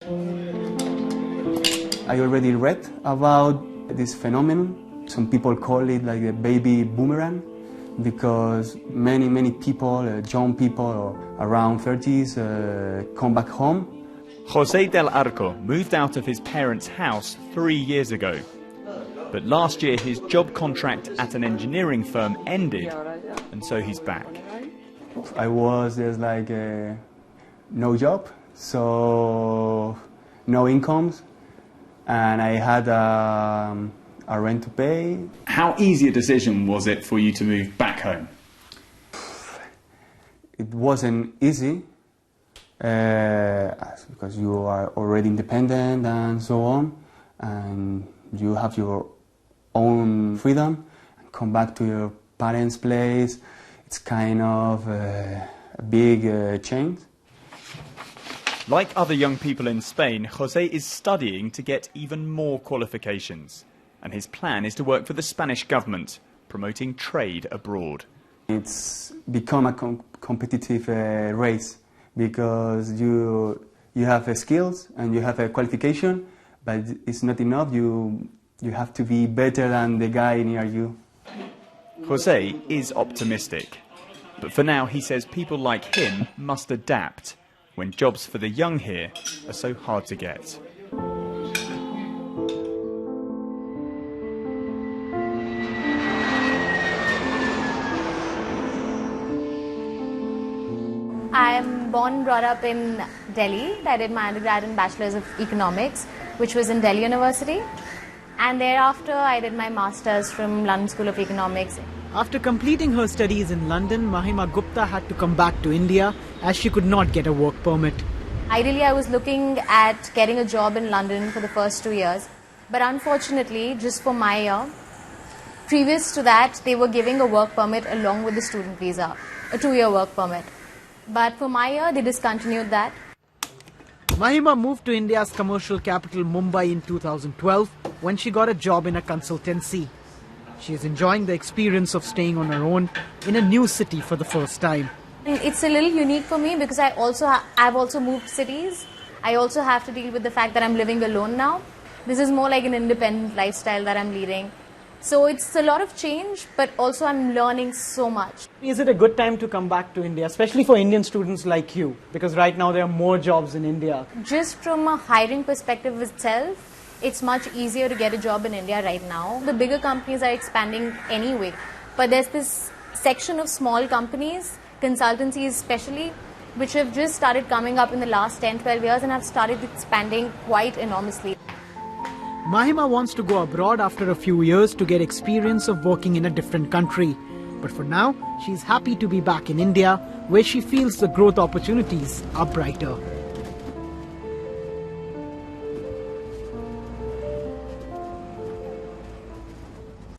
I already read about this phenomenon. Some people call it like the baby boomerang, because many people, young people around 30s, come back home. José del Arco moved out of his parents' house 3 years ago. But last year his job contract at an engineering firm ended, and so he's back. I was just like no job, so no incomes, and I had a rent to pay. How easy a decision was it for you to move back home? It wasn't easy, because you are already independent and so on, and you have your own freedom, and come back to your parents' place. It's kind of a big change. Like other young people in Spain, José is studying to get even more qualifications. And his plan is to work for the Spanish government, promoting trade abroad. It's become a competitive race, because you have skills and you have a qualification, but it's not enough. You have to be better than the guy near you. José is optimistic. But for now, he says people like him must adapt when jobs for the young here are so hard to get. I'm born and brought up in Delhi. I did my undergrad and Bachelor's of Economics, which was in Delhi University. And thereafter, I did my master's from London School of Economics. After completing her studies in London, Mahima Gupta had to come back to India as she could not get a work permit. Ideally, I was looking at getting a job in London for the first 2 years. But unfortunately, just for my year, previous to that, they were giving a work permit along with the student visa, a 2-year work permit. But for my year, they discontinued that. Mahima moved to India's commercial capital Mumbai in 2012 when she got a job in a consultancy. She is enjoying the experience of staying on her own in a new city for the first time. It's a little unique for me because I've also moved cities. I also have to deal with the fact that I'm living alone now. This is more like an independent lifestyle that I'm leading. So it's a lot of change, but also I'm learning so much. Is it a good time to come back to India, especially for Indian students like you? Because right now there are more jobs in India. Just from a hiring perspective itself, it's much easier to get a job in India right now. The bigger companies are expanding anyway, but there's this section of small companies, consultancies especially, which have just started coming up in the last 10-12 years and have started expanding quite enormously. Mahima wants to go abroad after a few years to get experience of working in a different country. But for now, she's happy to be back in India, where she feels the growth opportunities are brighter.